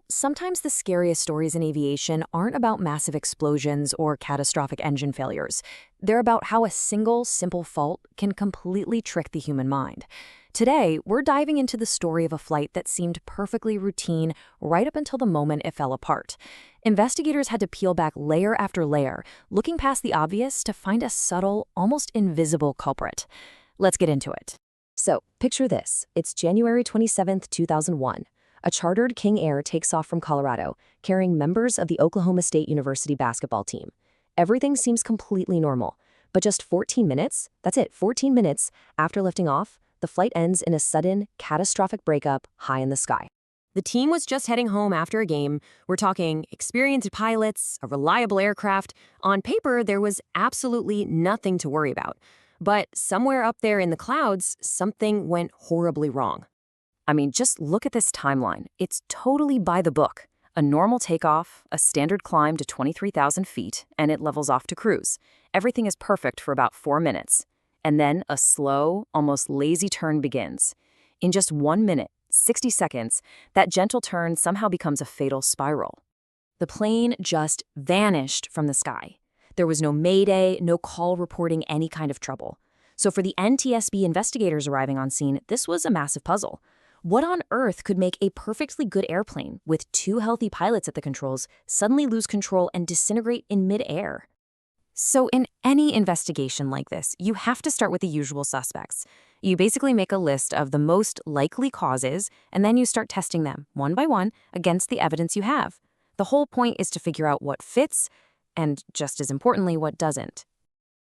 Sometimes the scariest stories in aviation aren't about massive explosions or catastrophic engine failures. They're about how a single, simple fault can completely trick the human mind. Today, we're diving into the story of a flight that seemed perfectly routine right up until the moment it fell apart. Investigators had to peel back layer after layer, looking past the obvious to find a subtle, almost invisible culprit. Let's get into it. So, picture this. It's January 27th, 2001. A chartered King Air takes off from Colorado, carrying members of the Oklahoma State University basketball team. Everything seems completely normal, but just 14 minutes, that's it, 14 minutes after lifting off, the flight ends in a sudden, catastrophic breakup high in the sky. The team was just heading home after a game. We're talking experienced pilots, a reliable aircraft. On paper, there was absolutely nothing to worry about. But somewhere up there in the clouds, something went horribly wrong. Just look at this timeline. It's totally by the book. A normal takeoff, a standard climb to 23,000 feet, and it levels off to cruise. Everything is perfect for about 4 minutes. And then a slow, almost lazy turn begins. In just 1 minute, 60 seconds, that gentle turn somehow becomes a fatal spiral. The plane just vanished from the sky. There was no mayday, no call reporting any kind of trouble. So for the NTSB investigators arriving on scene, this was a massive puzzle. What on earth could make a perfectly good airplane with 2 healthy pilots at the controls suddenly lose control and disintegrate in midair? So in any investigation like this, you have to start with the usual suspects. You basically make a list of the most likely causes, and then you start testing them, one by one, against the evidence you have. The whole point is to figure out what fits, and just as importantly, what doesn't.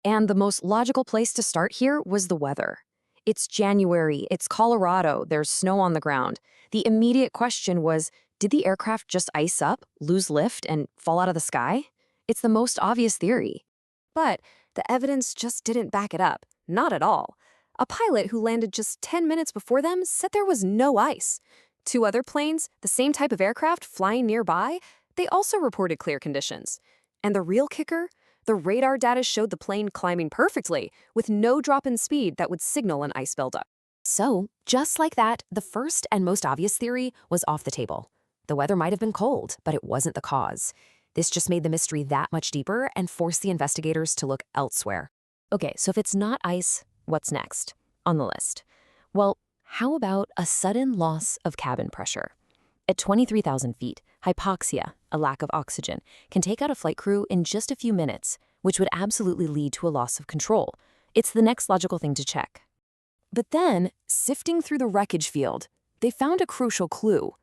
And the most logical place to start here was the weather. It's January, it's Colorado, there's snow on the ground. The immediate question was, did the aircraft just ice up, lose lift, and fall out of the sky? It's the most obvious theory. But the evidence just didn't back it up. Not at all. A pilot who landed just 10 minutes before them said there was no ice. 2 other planes, the same type of aircraft flying nearby, they also reported clear conditions. And the real kicker? The radar data showed the plane climbing perfectly, with no drop in speed that would signal an ice buildup. So, just like that, the first and most obvious theory was off the table. The weather might have been cold, but it wasn't the cause. This just made the mystery that much deeper and forced the investigators to look elsewhere. Okay, so if it's not ice, what's next on the list? Well, how about a sudden loss of cabin pressure? At 23,000 feet, hypoxia, a lack of oxygen, can take out a flight crew in just a few minutes, which would absolutely lead to a loss of control. It's the next logical thing to check. But then, sifting through the wreckage field, they found a crucial clue: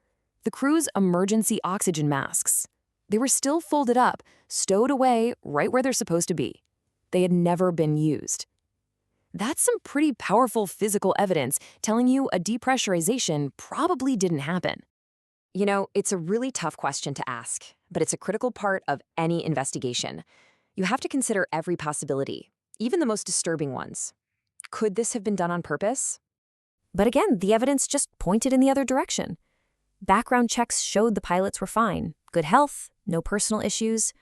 the crew's emergency oxygen masks. They were still folded up, stowed away right where they're supposed to be. They had never been used. That's some pretty powerful physical evidence telling you a depressurization probably didn't happen. It's a really tough question to ask, but it's a critical part of any investigation. You have to consider every possibility, even the most disturbing ones. Could this have been done on purpose? But again, the evidence just pointed in the other direction. Background checks showed the pilots were fine, good health, no personal issues.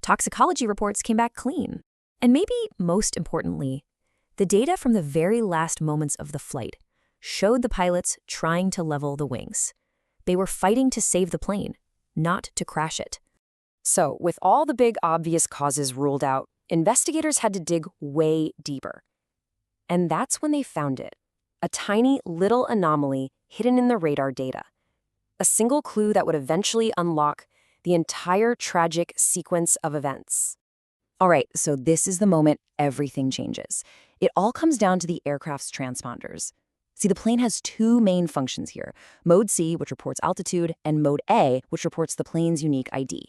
Toxicology reports came back clean. And maybe most importantly, the data from the very last moments of the flight showed the pilots trying to level the wings. They were fighting to save the plane, not to crash it. So, with all the big obvious causes ruled out, investigators had to dig way deeper. And that's when they found it. A tiny little anomaly hidden in the radar data. A single clue that would eventually unlock the entire tragic sequence of events. All right, so this is the moment everything changes. It all comes down to the aircraft's transponders. See, the plane has 2 main functions here: Mode C, which reports altitude, and Mode A, which reports the plane's unique ID.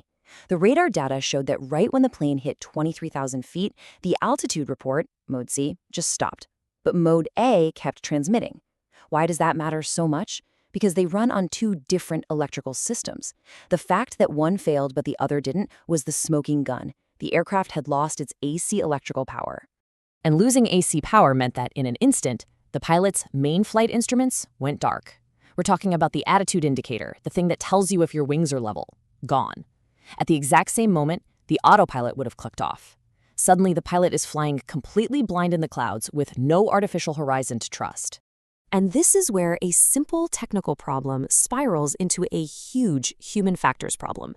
The radar data showed that right when the plane hit 23,000 feet, the altitude report, Mode C, just stopped. But Mode A kept transmitting. Why does that matter so much? Because they run on 2 different electrical systems. The fact that one failed but the other didn't was the smoking gun. The aircraft had lost its AC electrical power. And losing AC power meant that in an instant, the pilot's main flight instruments went dark. We're talking about the attitude indicator, the thing that tells you if your wings are level. Gone. At the exact same moment, the autopilot would have clicked off. Suddenly, the pilot is flying completely blind in the clouds with no artificial horizon to trust. And this is where a simple technical problem spirals into a huge human factors problem.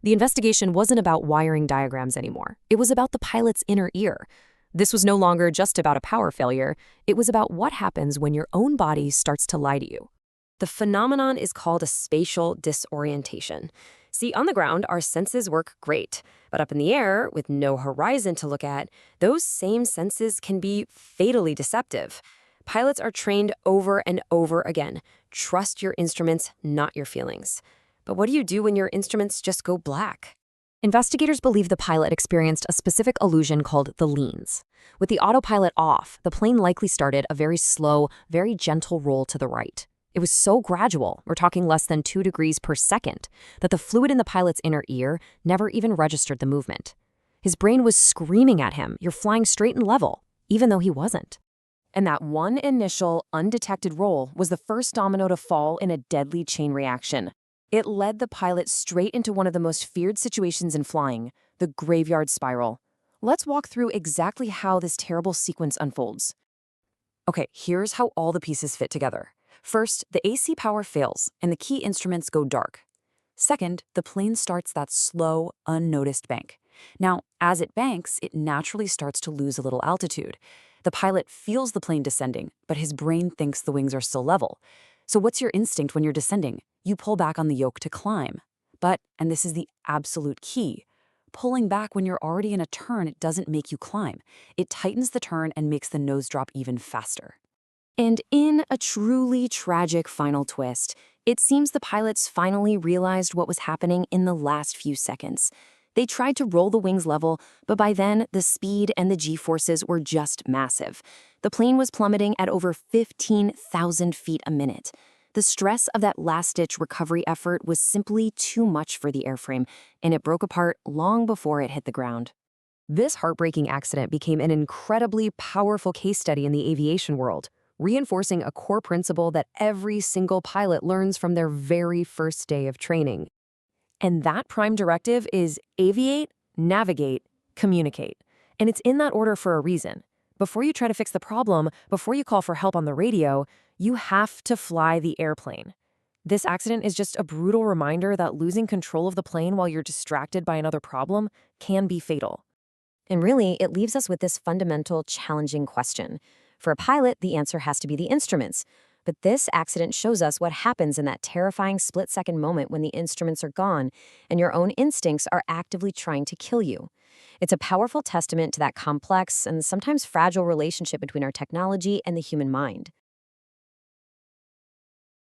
The investigation wasn't about wiring diagrams anymore. It was about the pilot's inner ear. This was no longer just about a power failure. It was about what happens when your own body starts to lie to you. The phenomenon is called a spatial disorientation. See, on the ground, our senses work great. But up in the air, with no horizon to look at, those same senses can be fatally deceptive. Pilots are trained over and over again. Trust your instruments, not your feelings. But what do you do when your instruments just go black? Investigators believe the pilot experienced a specific illusion called the leans. With the autopilot off, the plane likely started a very slow, very gentle roll to the right. It was so gradual, we're talking less than 2 degrees per second, that the fluid in the pilot's inner ear never even registered the movement. His brain was screaming at him, "You're flying straight and level," even though he wasn't. And that one initial, undetected roll was the first domino to fall in a deadly chain reaction. It led the pilot straight into one of the most feared situations in flying, the graveyard spiral. Let's walk through exactly how this terrible sequence unfolds. Okay, here's how all the pieces fit together. First, the AC power fails, and the key instruments go dark. Second, the plane starts that slow, unnoticed bank. Now, as it banks, it naturally starts to lose a little altitude. The pilot feels the plane descending, but his brain thinks the wings are still level. So what's your instinct when you're descending? You pull back on the yoke to climb. But, and this is the absolute key, pulling back when you're already in a turn doesn't make you climb. It tightens the turn and makes the nose drop even faster. And in a truly tragic final twist, it seems the pilots finally realized what was happening in the last few seconds. They tried to roll the wings level, but by then, the speed and the G-forces were just massive. The plane was plummeting at over 15,000 feet a minute. The stress of that last-ditch recovery effort was simply too much for the airframe, and it broke apart long before it hit the ground. This heartbreaking accident became an incredibly powerful case study in the aviation world, reinforcing a core principle that every single pilot learns from their very first day of training. And that prime directive is aviate, navigate, communicate. And it's in that order for a reason. Before you try to fix the problem, before you call for help on the radio, you have to fly the airplane. This accident is just a brutal reminder that losing control of the plane while you're distracted by another problem can be fatal. And really, it leaves us with this fundamental, challenging question. For a pilot, the answer has to be the instruments. But this accident shows us what happens in that terrifying split-second moment when the instruments are gone and your own instincts are actively trying to kill you. It's a powerful testament to that complex and sometimes fragile relationship between our technology and the human mind.